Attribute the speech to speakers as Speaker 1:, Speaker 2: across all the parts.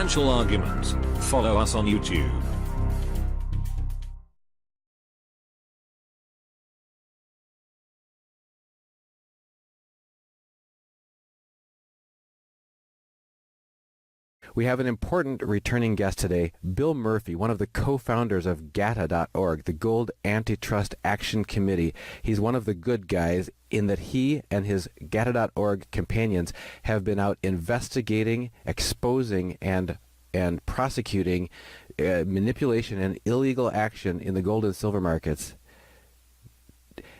Speaker 1: financial argument. Follow us on YouTube.
Speaker 2: We have an important returning guest today, Bill Murphy, one of the co-founders of GATA.org, the Gold Antitrust Action Committee. He's one of the good guys in that he and his GATA.org companions have been out investigating, exposing, and prosecuting manipulation and illegal action in the gold and silver markets.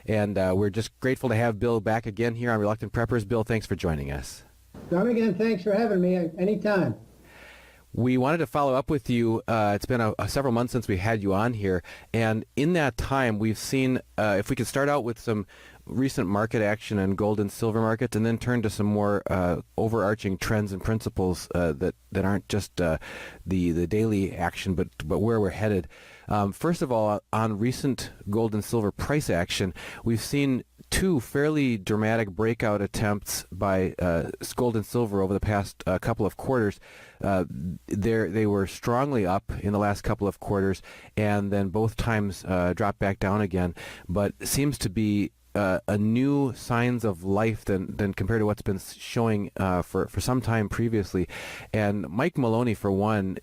Speaker 2: And we're just grateful to have Bill back again here on Reluctant Preppers. Bill, thanks for joining us.
Speaker 3: John, again, thanks for having me anytime.
Speaker 2: We wanted to follow up with you. It's been several months since we had you on here, and in that time we've seen, if we could start out with some recent market action in gold and silver markets, and then turn to some more overarching trends and principles that aren't just the daily action, but where we're headed. First of all, on recent gold and silver price action, we've seen two fairly dramatic breakout attempts by gold and silver over the past couple of quarters. They were strongly up in the last couple of quarters, and then both times dropped back down again. But it seems to be a new signs of life than compared to what's been showing for some time previously. And Mike Maloney, for one,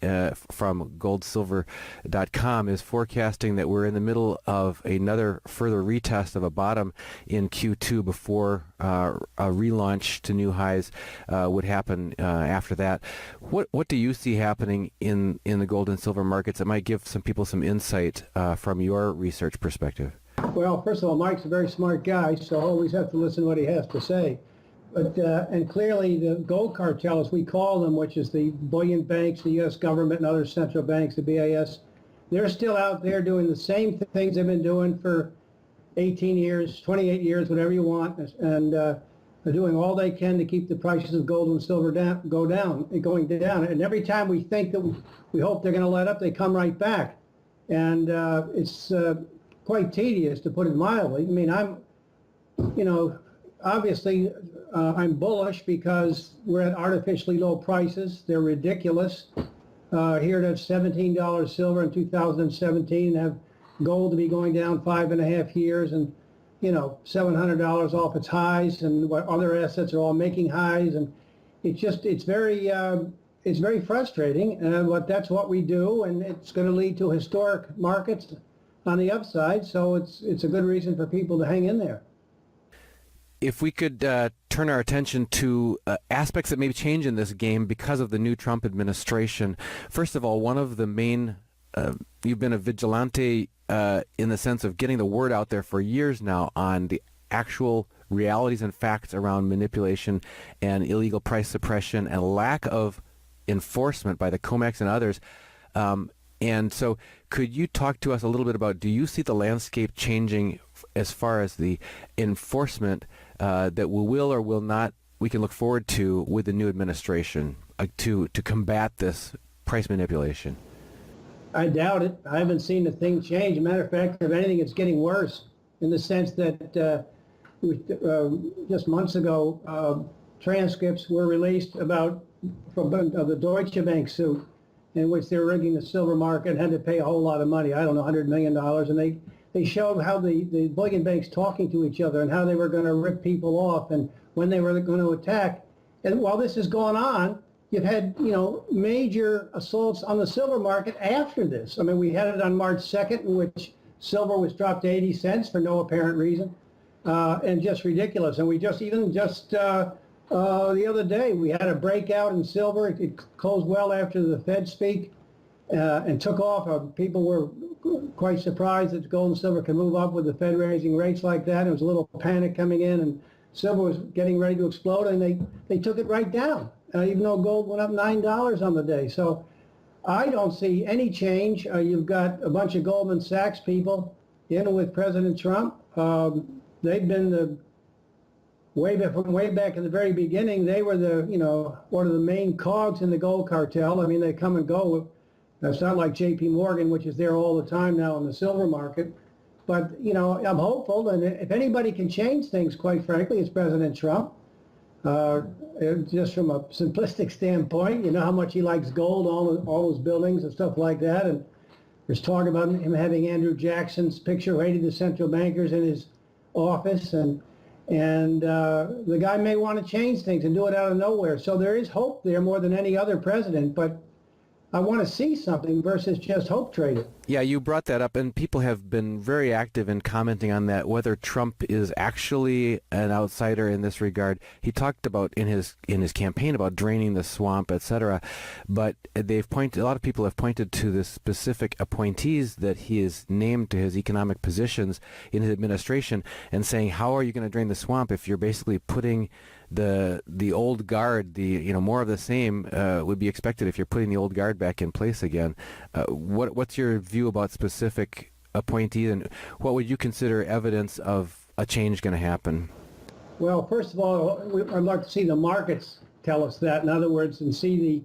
Speaker 2: from goldsilver.com, is forecasting that we're in the middle of another further retest of a bottom in Q2 before a relaunch to new highs would happen after that. What do you see happening in the gold and silver markets that might give some people some insight from your research perspective?
Speaker 3: Well, first of all, Mike's a very smart guy, so I always have to listen to what he has to say. But and clearly the gold cartel, as we call them, which is the bullion banks, the U.S. government, and other central banks, the BIS, they're still out there doing the same things they've been doing for 18 years, 28 years, whatever you want, and they're doing all they can to keep the prices of gold and silver going down. And every time we think that we hope they're going to let up, they come right back. And it's quite tedious, to put it mildly. I mean, obviously I'm bullish because we're at artificially low prices. They're ridiculous. Here to have $17 silver in 2017, have gold to be going down 5.5 years, and $700 off its highs, and what other assets are all making highs, and it's very frustrating. But that's what we do, and it's going to lead to historic markets on the upside, so it's a good reason for people to hang in there.
Speaker 2: If we could turn our attention to aspects that may change in this game because of the new Trump administration. First of all, one of the main, you've been a vigilante in the sense of getting the word out there for years now on the actual realities and facts around manipulation and illegal price suppression and lack of enforcement by the COMEX and others. And so could you talk to us a little bit about, do you see the landscape changing as far as the enforcement that we will or will not, we can look forward to with the new administration to combat this price manipulation?
Speaker 3: I doubt it. I haven't seen a thing change. As a matter of fact, if anything, it's getting worse, in the sense that just months ago, transcripts were released of the Deutsche Bank suit, in which they were rigging the silver market and had to pay a whole lot of money, I don't know, $100 million. And they showed how the bullion banks talking to each other and how they were going to rip people off and when they were going to attack. And while this is going on, you've had major assaults on the silver market after this. I mean, we had it on March 2nd, in which silver was dropped to 80 cents for no apparent reason, and just ridiculous. And we just the other day, we had a breakout in silver. It closed well after the Fed speak and took off. People were quite surprised that gold and silver could move up with the Fed raising rates like that. There was a little panic coming in, and silver was getting ready to explode, and they took it right down, even though gold went up $9 on the day. So I don't see any change. You've got a bunch of Goldman Sachs people in with President Trump. They've been way back in the very beginning. They were one of the main cogs in the gold cartel. I mean, they come and go. It's not like J.P. Morgan, which is there all the time now in the silver market. But I'm hopeful, and if anybody can change things, quite frankly, it's President Trump. Uh, just from a simplistic standpoint, you know how much he likes gold, all those buildings and stuff like that. And there's talk about him having Andrew Jackson's picture rated the central bankers in his office, and the guy may want to change things and do it out of nowhere. So there is hope there more than any other president, but I want to see something versus just hope trading.
Speaker 2: Yeah, you brought that up, and people have been very active in commenting on that, whether Trump is actually an outsider in this regard. He talked about in his campaign about draining the swamp, etc. But a lot of people have pointed to the specific appointees that he has named to his economic positions in his administration, and saying, how are you going to drain the swamp if you're basically putting the old guard, more of the same would be expected if you're putting the old guard back in place again. What's your view about specific appointees, and what would you consider evidence of a change going to happen?
Speaker 3: Well, first of all, I'd like to see the markets tell us that. In other words, and see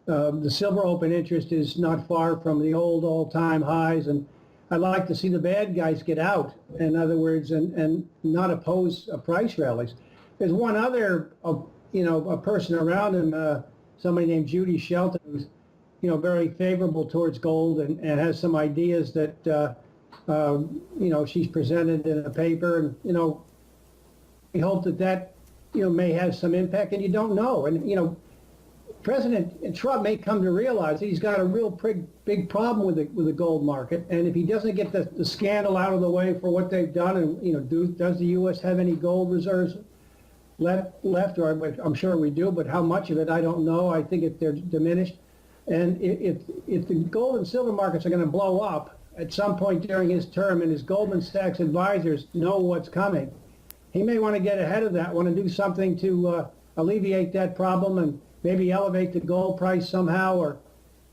Speaker 3: the silver open interest is not far from the old all-time highs, and I'd like to see the bad guys get out. In other words, and not oppose price rallies. There's one other, a person around him, somebody named Judy Shelton, who's, very favorable towards gold and has some ideas that, she's presented in a paper. And, we hope that, may have some impact, and you don't know. And, President Trump may come to realize that he's got a real big problem with the gold market. And if he doesn't get the scandal out of the way for what they've done, and, does the U.S. have any gold reserves left, or I'm sure we do, but how much of it, I don't know. I think they're diminished. And if the gold and silver markets are going to blow up at some point during his term, and his Goldman Sachs advisors know what's coming, he may want to get ahead of that, want to do something to alleviate that problem, and maybe elevate the gold price somehow, or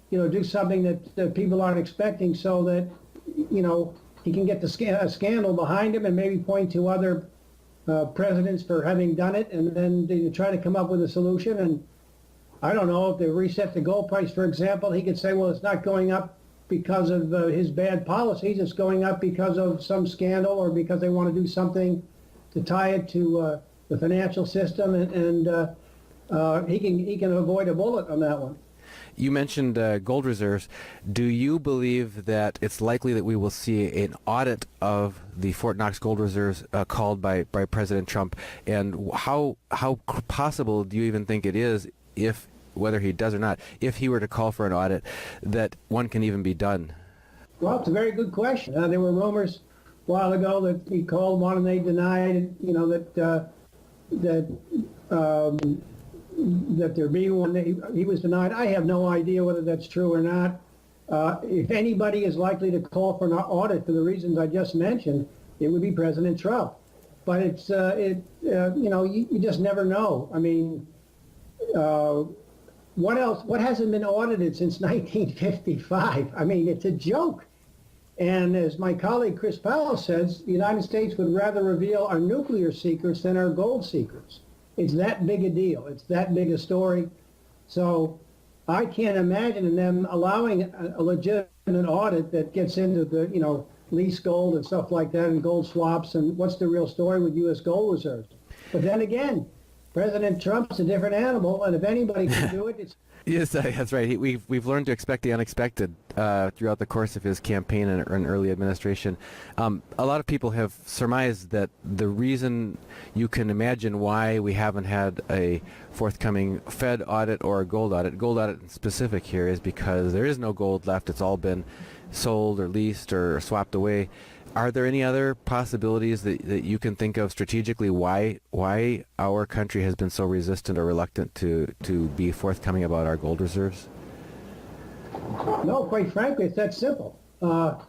Speaker 3: do something that people aren't expecting, so that he can get the scandal behind him, and maybe point to other presidents for having done it, and then they try to come up with a solution. And I don't know, if they reset the gold price, for example, he could say, well, it's not going up because of his bad policies, it's going up because of some scandal, or because they want to do something to tie it to the financial system, and he can avoid a bullet on that one.
Speaker 2: You mentioned gold reserves. Do you believe that it's likely that we will see an audit of the Fort Knox gold reserves called by President Trump? And how possible do you even think it is, if whether he does or not, if he were to call for an audit, that one can even be done?
Speaker 3: Well, it's a very good question. There were rumors a while ago that he called one and they denied, that there be one. He was denied. I have no idea whether that's true or not. If anybody is likely to call for an audit for the reasons I just mentioned, it would be President Trump. But it's you just never know. I mean, what else? What hasn't been audited since 1955? I mean, it's a joke. And as my colleague Chris Powell says, the United States would rather reveal our nuclear secrets than our gold secrets. It's that big a deal. It's that big a story. So I can't imagine them allowing a legitimate audit that gets into the, lease gold and stuff like that, and gold swaps, and what's the real story with U.S. gold reserves. But then again, President Trump's a different animal, and if anybody can do it, it's...
Speaker 2: Yes, that's right. We've learned to expect the unexpected throughout the course of his campaign and early administration. A lot of people have surmised that the reason, you can imagine why we haven't had a forthcoming Fed audit or a gold audit in specific here, is because there is no gold left. It's all been sold or leased or swapped away. Are there any other possibilities that you can think of strategically why our country has been so resistant or reluctant to be forthcoming about our gold reserves?
Speaker 3: No, quite frankly, it's that simple. A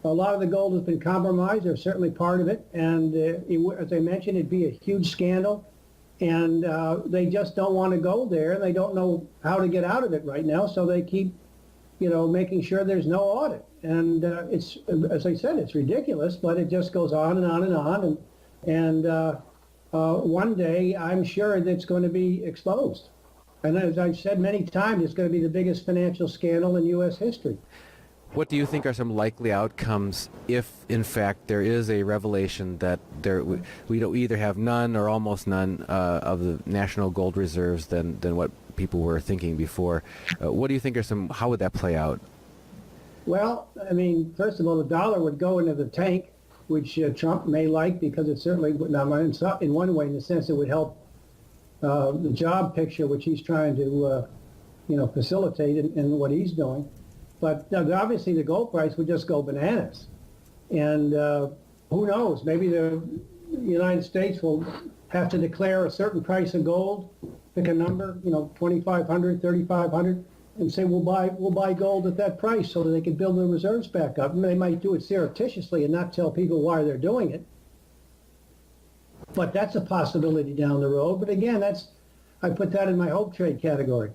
Speaker 3: lot of the gold has been compromised. They're certainly part of it. And as I mentioned, it'd be a huge scandal. And they just don't want to go there. They don't know how to get out of it right now. So they keep, making sure there's no audit. And it's, as I said, it's ridiculous, but it just goes on and on and on. And one day, I'm sure that it's going to be exposed. And as I've said many times, it's going to be the biggest financial scandal in U.S. history.
Speaker 2: What do you think are some likely outcomes if, in fact, there is a revelation that we don't either have none or almost none of the national gold reserves than what people were thinking before? What do you think are how would that play out?
Speaker 3: Well, I mean, first of all, the dollar would go into the tank, which Trump may like because it certainly would not, in one way, in the sense it would help the job picture, which he's trying to, facilitate in what he's doing. But obviously the gold price would just go bananas. And who knows, maybe the United States will have to declare a certain price of gold, pick a number, 2,500, 3,500, and say we'll buy gold at that price so that they can build their reserves back up. And they might do it surreptitiously and not tell people why they're doing it. But that's a possibility down the road. But again, I put that in my hope trade category.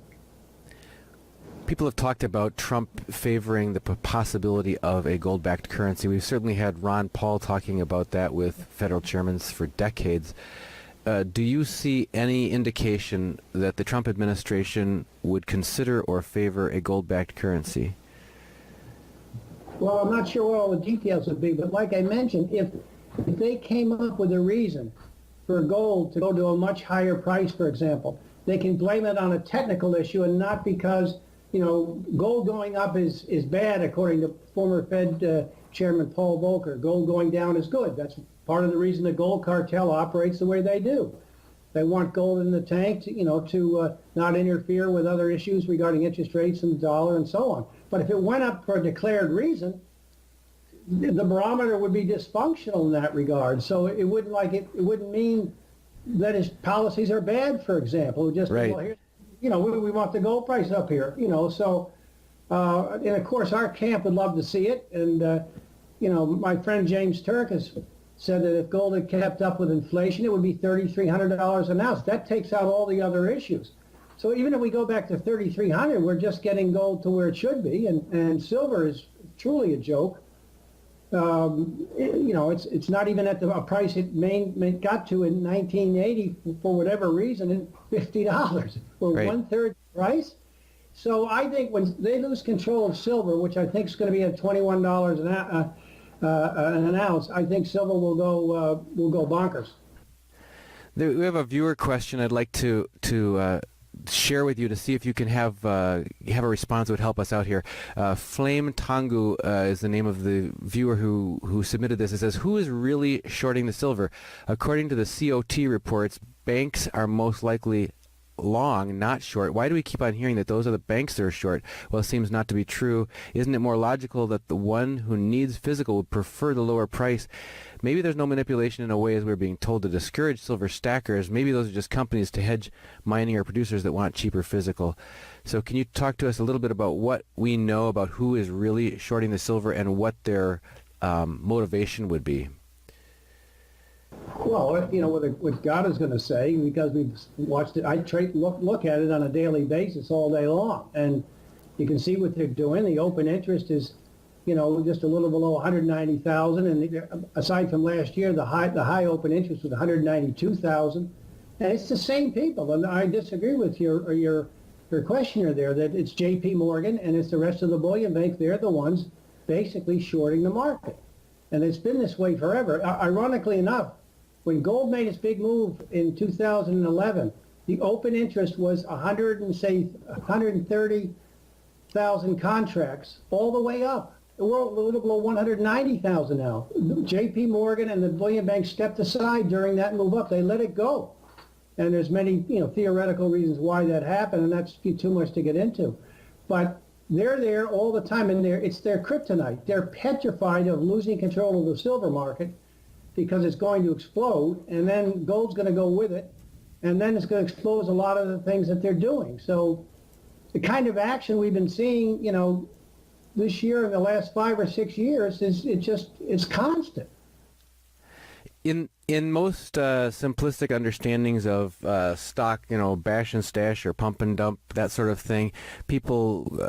Speaker 2: People have talked about Trump favoring the possibility of a gold-backed currency. We've certainly had Ron Paul talking about that with federal chairmen for decades. Do you see any indication that the Trump administration would consider or favor a gold-backed currency?
Speaker 3: Well, I'm not sure what all the details would be, but like I mentioned, if they came up with a reason for gold to go to a much higher price, for example, they can blame it on a technical issue and not because, gold going up is bad, according to former Fed Chairman Paul Volcker. Gold going down is good. That's part of the reason the gold cartel operates the way they do. They want gold in the tank to not interfere with other issues regarding interest rates and the dollar and so on. But if it went up for a declared reason, the barometer would be dysfunctional in that regard. So it wouldn't mean that his policies are bad, for example. It just
Speaker 2: right.
Speaker 3: Well, here's, we want the gold price up here. So and of course our camp would love to see it. And my friend James Turk has said that if gold had kept up with inflation, it would be $3,300 an ounce. That takes out all the other issues. So even if we go back to 3,300, we're just getting gold to where it should be, and silver is truly a joke. It's not even at a price it got to in 1980 for whatever reason, in $50 or
Speaker 2: right.
Speaker 3: 1/3 the price. So I think when they lose control of silver, which I think is going to be at $21 an ounce, I think silver will go bonkers.
Speaker 2: We have a viewer question I'd like to share with you to see if you can have a response that would help us out here. Flame Tangu is the name of the viewer who submitted this. It says, who is really shorting the silver? According to the COT reports, banks are most likely long, not short. Why do we keep on hearing that those are the banks that are short? Well, it seems not to be true. Isn't it more logical that the one who needs physical would prefer the lower price? Maybe there's no manipulation in a way as we're being told to discourage silver stackers. Maybe those are just companies to hedge mining or producers that want cheaper physical. So can you talk to us a little bit about what we know about who is really shorting the silver and what their motivation would be?
Speaker 3: Well, what God is going to say, because we've watched it, I look at it on a daily basis all day long, and you can see what they're doing. The open interest is, just a little below 190,000, and aside from last year, the high open interest was 192,000, and it's the same people. And I disagree with your questioner there that it's J.P. Morgan and it's the rest of the bullion banks. They're the ones basically shorting the market, and it's been this way forever. Ironically enough, when gold made its big move in 2011, the open interest was 130,000 contracts all the way up. We're a little below 190,000 now. J.P. Morgan and the bullion banks stepped aside during that move up. They let it go. And there's many theoretical reasons why that happened, and that's too much to get into. But they're there all the time, and it's their kryptonite. They're petrified of losing control of the silver market because it's going to explode, and then gold's going to go with it, and then it's going to expose a lot of the things that they're doing. So the kind of action we've been seeing, this year in the last 5 or 6 years it's constant.
Speaker 2: In most simplistic understandings of stock, bash and stash or pump and dump, that sort of thing, people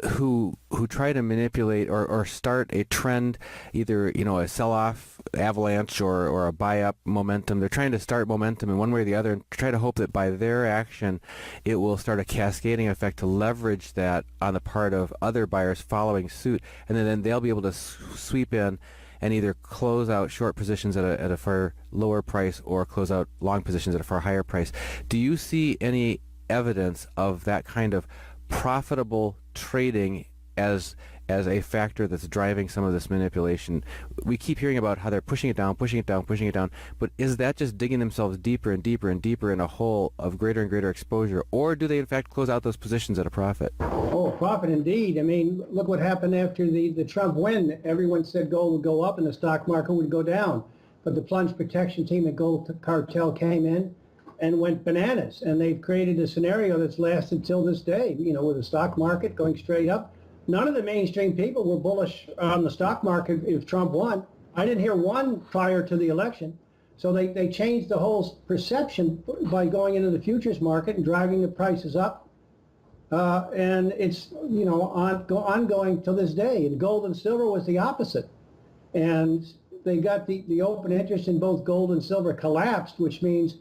Speaker 2: who try to manipulate or start a trend, either a sell-off avalanche or a buy-up momentum, they're trying to start momentum in one way or the other and try to hope that by their action it will start a cascading effect to leverage that on the part of other buyers following suit, and then they'll be able to sweep in and either close out short positions at a far lower price or close out long positions at a far higher price. Do you see any evidence of that kind of profitable trading as a factor that's driving some of this manipulation? We keep hearing about how they're pushing it down, but is that just digging themselves deeper and deeper and deeper in a hole of greater and greater exposure, or do they in fact close out those positions at a profit?
Speaker 3: Oh, profit indeed. I mean, look what happened after the Trump win. Everyone said gold would go up and the stock market would go down. But the plunge protection team at Gold Cartel came in and went bananas. And they've created a scenario that's lasted till this day, with the stock market going straight up. None of the mainstream people were bullish on the stock market if Trump won. I didn't hear one prior to the election. So they changed the whole perception by going into the futures market and driving the prices up. And it's, ongoing to this day. And gold and silver was the opposite. And they got the open interest in both gold and silver collapsed, which means,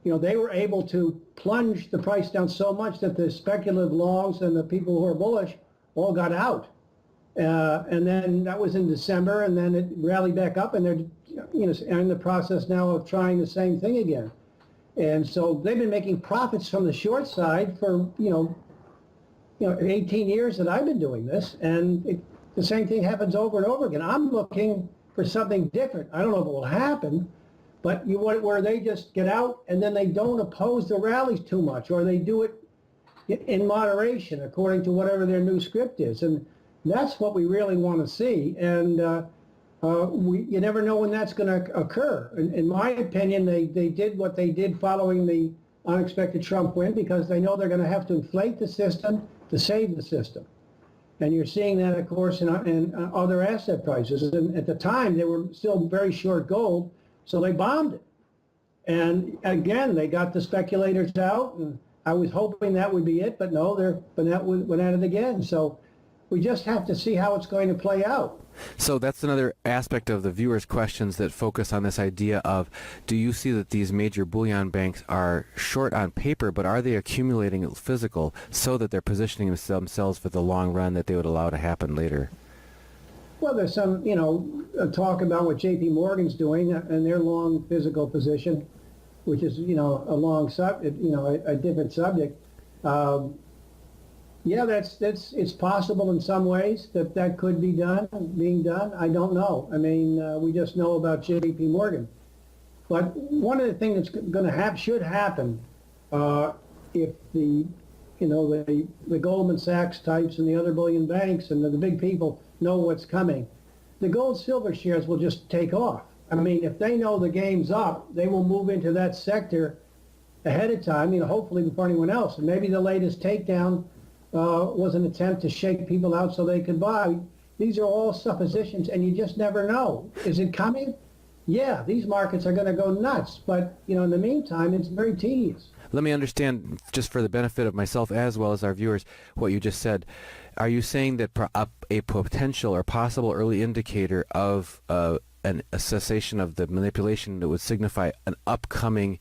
Speaker 3: they were able to plunge the price down so much that the speculative longs and the people who are bullish all got out. And then that was in December, and then it rallied back up, and they're in the process now of trying the same thing again. And so they've been making profits from the short side for 18 years that I've been doing this, and the same thing happens over and over again. I'm looking for something different. I don't know if it will happen, but where they just get out and then they don't oppose the rallies too much, or they do it in moderation according to whatever their new script is. And that's what we really want to see. And you never know when that's going to occur. In my opinion, they did what they did following the unexpected Trump win because they know they're going to have to inflate the system to save the system. And you're seeing that, of course, in other asset prices. And at the time, they were still very short gold, so they bombed it. And again, they got the speculators out, and I was hoping that would be it, but no, that went at it again. So we just have to see how it's going to play out.
Speaker 2: So that's another aspect of the viewers' questions that focus on this idea of, do you see that these major bullion banks are short on paper, but are they accumulating physical so that they're positioning themselves for the long run that they would allow to happen later?
Speaker 3: Well, there's some, talk about what J.P. Morgan's doing and their long physical position, which is, a different subject. Yeah, it's possible in some ways that could be being done. I don't know. I mean, we just know about J.P. Morgan. But one of the things that's going to should happen if the Goldman Sachs types and the other bullion banks and the big people know what's coming, the gold silver shares will just take off. I mean, if they know the game's up, they will move into that sector ahead of time, hopefully before anyone else. And maybe the latest takedown was an attempt to shake people out so they could buy. These are all suppositions, and you just never know. Is it coming? Yeah, these markets are going to go nuts. But, in the meantime, it's very tedious.
Speaker 2: Let me understand, just for the benefit of myself as well as our viewers, what you just said. Are you saying that a potential or possible early indicator of a cessation of the manipulation that would signify an upcoming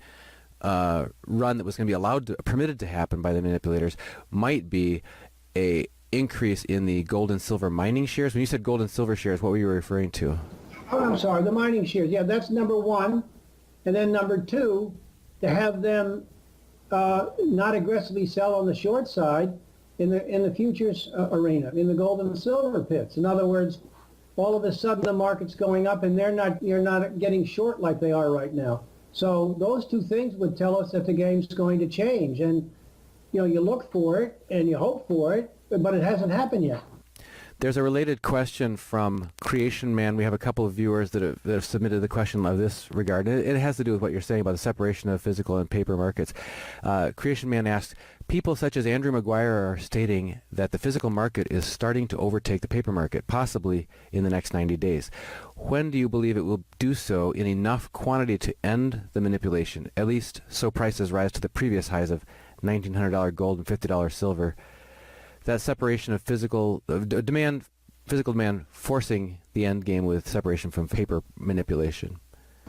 Speaker 2: run that was going to be permitted to happen by the manipulators might be a increase in the gold and silver mining shares? When you said gold and silver shares, what were you referring to?
Speaker 3: Oh, I'm sorry, the mining shares. Yeah, that's number one. And then number two, to have them not aggressively sell on the short side in the futures arena, in the gold and silver pits. In other words, all of a sudden the market's going up and you're not getting short like they are right now. So those two things would tell us that the game's going to change. And, you look for it and you hope for it, but it hasn't happened yet.
Speaker 2: There's a related question from Creation Man. We have a couple of viewers that have submitted the question of this regard. It has to do with what you're saying about the separation of physical and paper markets. Creation Man asked, people such as Andrew Maguire are stating that the physical market is starting to overtake the paper market, possibly in the next 90 days. When do you believe it will do so in enough quantity to end the manipulation, at least so prices rise to the previous highs of $1,900 gold and $50 silver? That separation of physical demand forcing the end game with separation from paper manipulation.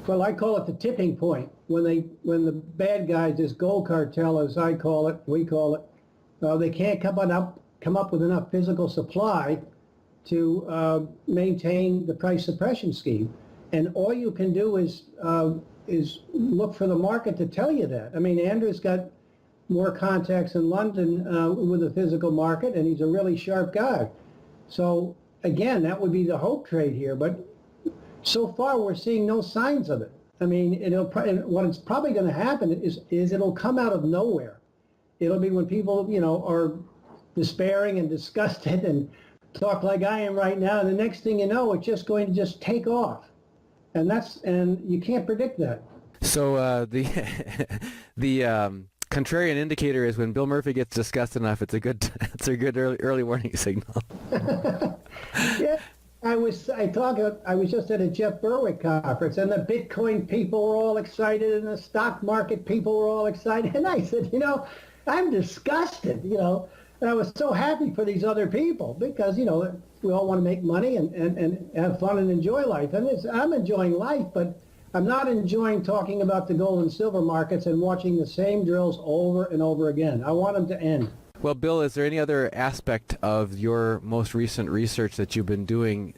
Speaker 3: Well, I call it the tipping point. When the bad guys, this gold cartel, as I call it, we call it, they can't come up with enough physical supply to maintain the price suppression scheme. And all you can do is look for the market to tell you that. I mean, Andrew's got more contacts in London with the physical market, and he's a really sharp guy. So again, that would be the hope trade here. But so far, we're seeing no signs of it. I mean, what it's probably going to happen is it'll come out of nowhere. It'll be when people, are despairing and disgusted and talk like I am right now. And the next thing you know, it's just going to just take off. And you can't predict that.
Speaker 2: So the contrarian indicator is when Bill Murphy gets disgusted enough. It's a good early warning signal.
Speaker 3: Yeah. I was just at a Jeff Berwick conference, and the Bitcoin people were all excited, and the stock market people were all excited. And I said, I'm disgusted, and I was so happy for these other people because, we all want to make money and have fun and enjoy life. And I'm enjoying life, but I'm not enjoying talking about the gold and silver markets and watching the same drills over and over again. I want them to end.
Speaker 2: Well, Bill, is there any other aspect of your most recent research that you've been doing,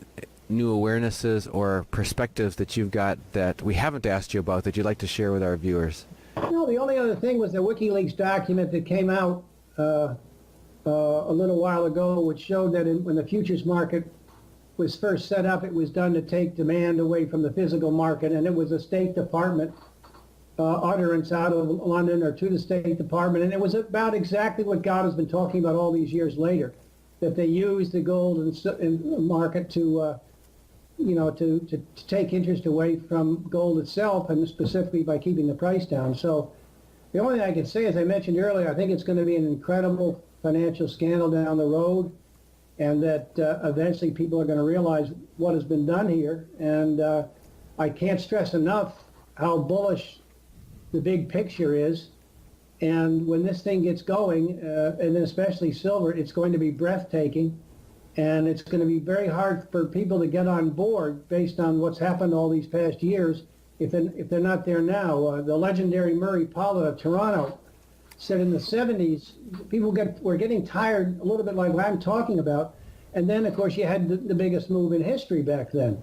Speaker 2: new awarenesses or perspectives that you've got that we haven't asked you about that you'd like to share with our viewers?
Speaker 3: No, the only other thing was the WikiLeaks document that came out a little while ago, which showed that when the futures market was first set up, it was done to take demand away from the physical market, and it was a State Department utterance out of London or to the State Department, and it was about exactly what God has been talking about all these years later, that they used the gold and market to take interest away from gold itself, and specifically by keeping the price down. So the only thing I can say, as I mentioned earlier, I think it's going to be an incredible financial scandal down the road, and that eventually people are going to realize what has been done here. And I can't stress enough how bullish the big picture is. And when this thing gets going, and especially silver, it's going to be breathtaking. And it's going to be very hard for people to get on board based on what's happened all these past years if they're not there now. The legendary Murray Pollitt of Toronto said in the 70s, people were getting tired, a little bit like what I'm talking about. And then, of course, you had the biggest move in history back then.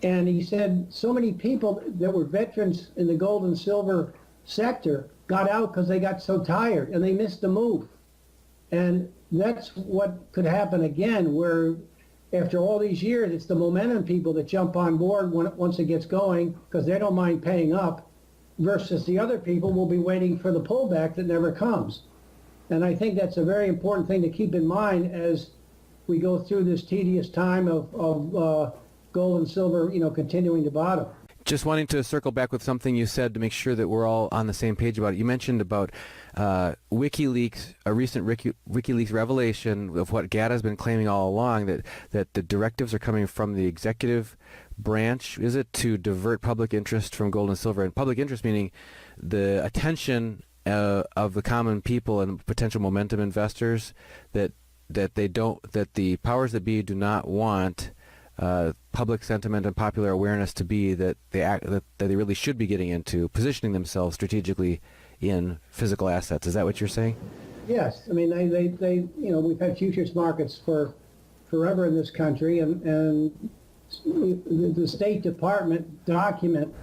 Speaker 3: And he said so many people that were veterans in the gold and silver sector got out because they got so tired and they missed the move. And that's what could happen again, where after all these years, it's the momentum people that jump on board once it gets going because they don't mind paying up, versus the other people will be waiting for the pullback that never comes. And I think that's a very important thing to keep in mind as we go through this tedious time of gold and silver, continuing to bottom.
Speaker 2: Just wanting to circle back with something you said to make sure that we're all on the same page about it. You mentioned about WikiLeaks, a recent WikiLeaks revelation of what GATA has been claiming all along, that the directives are coming from the executive branch, is it, to divert public interest from gold and silver? And public interest meaning the attention of the common people and potential momentum investors, that the powers that be do not want public sentiment and popular awareness to be that they really should be getting into positioning themselves strategically in physical assets. Is that what you're saying? Yes.
Speaker 3: I mean, they we've had futures markets for forever in this country, and the State Department document,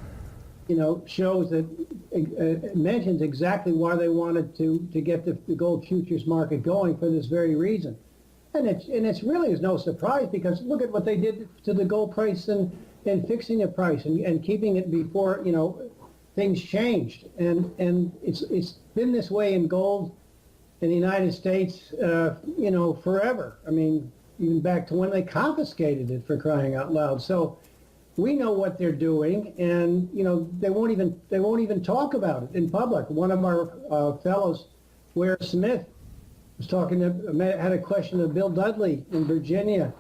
Speaker 3: shows that it mentions exactly why they wanted to get the gold futures market going for this very reason. And it's really is no surprise, because look at what they did to the gold price and fixing the price and keeping it before things changed. And it's been this way in gold in the United States forever. I mean, even back to when they confiscated it, for crying out loud. So we know what they're doing, and they won't even talk about it in public. One of our fellows, Ware Smith, had a question of Bill Dudley in Virginia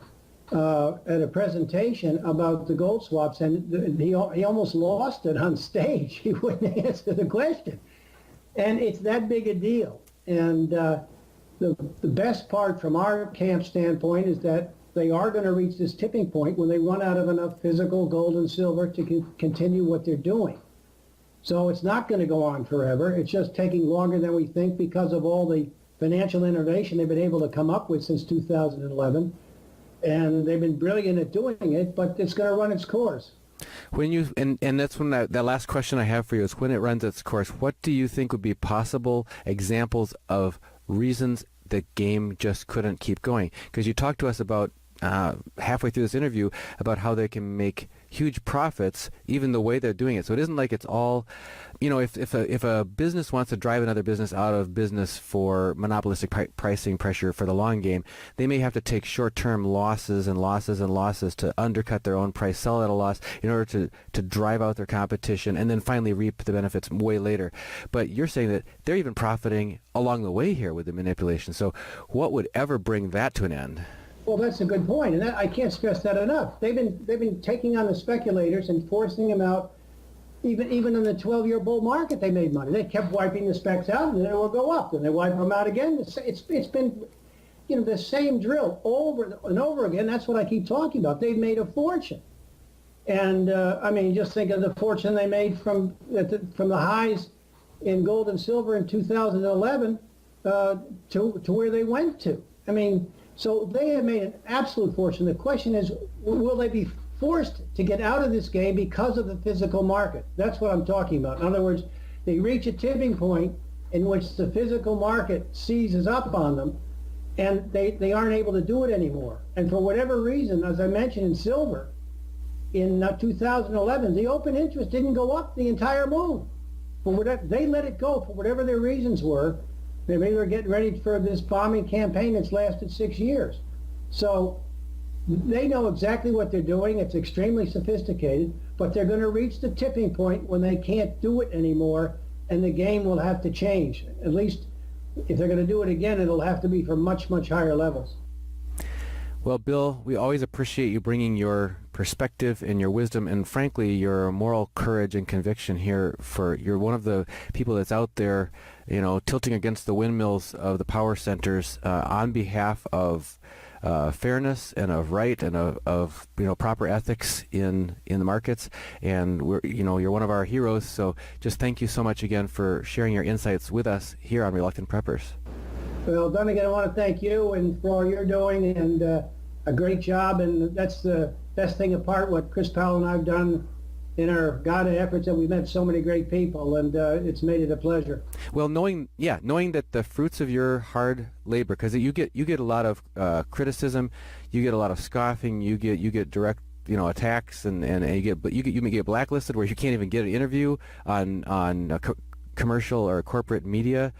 Speaker 3: at a presentation about the gold swaps, and he almost lost it on stage. He wouldn't answer the question, and it's that big a deal. And the best part from our camp standpoint is that they are going to reach this tipping point when they run out of enough physical gold and silver to continue what they're doing. So it's not going to go on forever. It's just taking longer than we think because of all the financial innovation they've been able to come up with since 2011. And they've been brilliant at doing it, but it's going to run its course.
Speaker 2: When you and that's when that last question I have for you is, when it runs its course, what do you think would be possible examples of reasons the game just couldn't keep going? Because you talked to us about halfway through this interview about how they can make huge profits even the way they're doing it. So it isn't like it's all, if a business wants to drive another business out of business for monopolistic pricing pressure for the long game, they may have to take short-term losses and losses and losses to undercut their own price, sell at a loss in order to drive out their competition and then finally reap the benefits way later. But you're saying that they're even profiting along the way here with the manipulation. So what would ever bring that to an end?
Speaker 3: Well, that's a good point, and I can't stress that enough. They've been taking on the speculators and forcing them out. Even in the 12-year bull market, they made money. They kept wiping the specs out, and then it will go up. Then they wipe them out again. It's been, the same drill over and over again. That's what I keep talking about. They've made a fortune, and just think of the fortune they made from the highs in gold and silver in 2011 to where they went to. So they have made an absolute fortune. The question is, will they be forced to get out of this game because of the physical market? That's what I'm talking about. In other words, they reach a tipping point in which the physical market seizes up on them, and they aren't able to do it anymore. And for whatever reason, as I mentioned in silver, in 2011, the open interest didn't go up the entire move. They let it go for whatever their reasons were. Maybe they're getting ready for this bombing campaign that's lasted 6 years. So they know exactly what they're doing. It's extremely sophisticated, but they're going to reach the tipping point when they can't do it anymore, and the game will have to change. At least if they're going to do it again, it'll have to be for much, much higher levels.
Speaker 2: Well, Bill, we always appreciate you bringing your perspective and your wisdom and, frankly, your moral courage and conviction here. You're one of the people that's out there, tilting against the windmills of the power centers on behalf of fairness and of right and of proper ethics in the markets. And you're one of our heroes. So just thank you so much again for sharing your insights with us here on Reluctant Preppers. Well,
Speaker 3: Dunnigan, I want to thank you and for all you're doing, and a great job. And that's the best thing apart, what Chris Powell and I have done in our God efforts, that we've met so many great people, and it's made it a pleasure.
Speaker 2: Well, knowing that the fruits of your hard labor, because you get a lot of criticism, you get a lot of scoffing, you get direct attacks, and you may get blacklisted where you can't even get an interview on commercial or corporate media.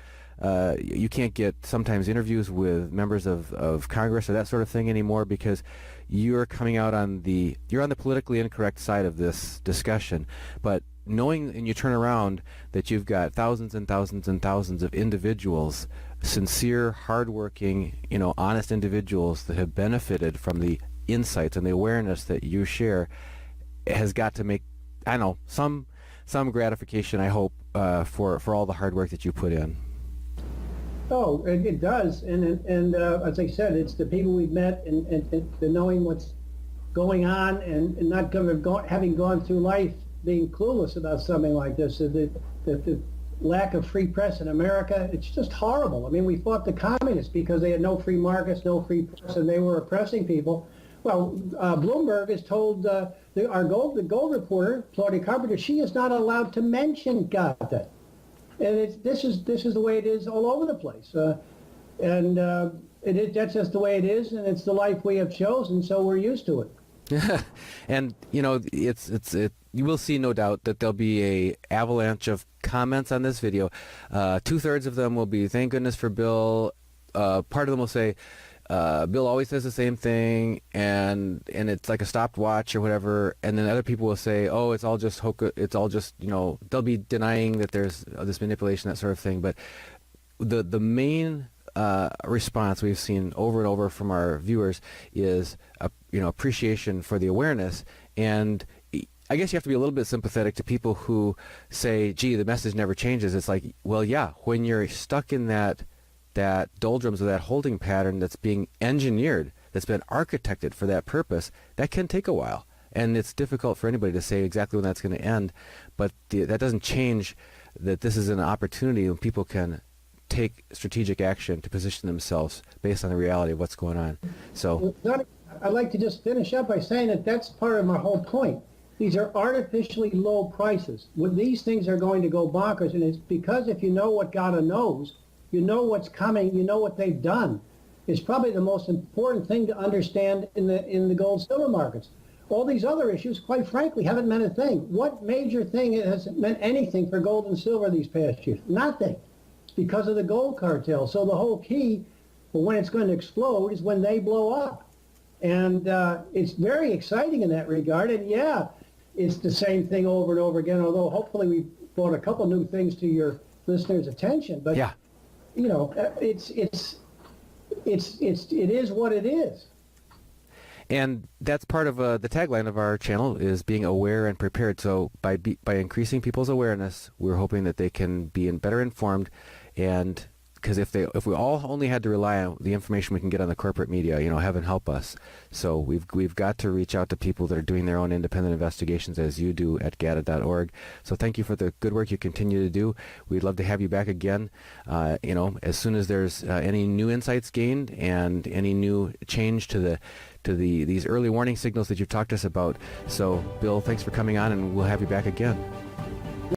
Speaker 2: You can't get sometimes interviews with members of Congress or that sort of thing anymore because you're coming out you're on the politically incorrect side of this discussion. But knowing, and you turn around, that you've got thousands and thousands and thousands of individuals, sincere, hardworking, honest individuals that have benefited from the insights and the awareness that you share, has got to make, some gratification, I hope, for all the hard work that you put in.
Speaker 3: Oh, it does, and as I said, it's the people we've met and the knowing what's going on and not having gone through life being clueless about something like this. The lack of free press in America, it's just horrible. We fought the communists because they had no free markets, no free press, and they were oppressing people. Well, Bloomberg has told the gold reporter, Claudia Carpenter, she is not allowed to mention GATA. And this is the way it is all over the place, that's just the way it is, and it's the life we have chosen, so we're used to it.
Speaker 2: And you will see, no doubt, that there'll be a avalanche of comments on this video. 2/3 of them will be thank goodness for Bill. Part of them will say, Bill always says the same thing, and it's like a stopwatch or whatever. And then other people will say, oh, it's all just they'll be denying that there's this manipulation, that sort of thing. But the main response we've seen over and over from our viewers is appreciation for the awareness. And I guess you have to be a little bit sympathetic to people who say, gee, the message never changes. It's like, well, yeah, when you're stuck in that doldrums of that holding pattern that's being engineered, that's been architected for that purpose, that can take a while. And it's difficult for anybody to say exactly when that's going to end. But that doesn't change that this is an opportunity when people can take strategic action to position themselves based on the reality of what's going on. So
Speaker 3: I'd like to just finish up by saying that that's part of my whole point. These are artificially low prices. When these things are going to go bonkers, and it's because if you know what Gata knows, you know what's coming, you know what they've done. It's probably the most important thing to understand in the gold silver markets. All these other issues, quite frankly, haven't meant a thing. What major thing has meant anything for gold and silver these past years? Nothing, because of the gold cartel. So the whole key for when it's going to explode is when they blow up. And it's very exciting in that regard. And yeah, it's the same thing over and over again, although hopefully we brought a couple new things to your listeners' attention. But,
Speaker 2: yeah,
Speaker 3: it is what it is.
Speaker 2: and that's part of the tagline of our channel is being aware and prepared. So by increasing people's awareness, we're hoping that they can be better informed. And because if we all only had to rely on the information we can get on the corporate media, heaven help us. So we've got to reach out to people that are doing their own independent investigations, as you do at gata.org. So thank you for the good work you continue to do. We'd love to have you back again. As soon as there's any new insights gained and any new change to these early warning signals that you've talked to us about. So Bill, thanks for coming on, and we'll have you back again.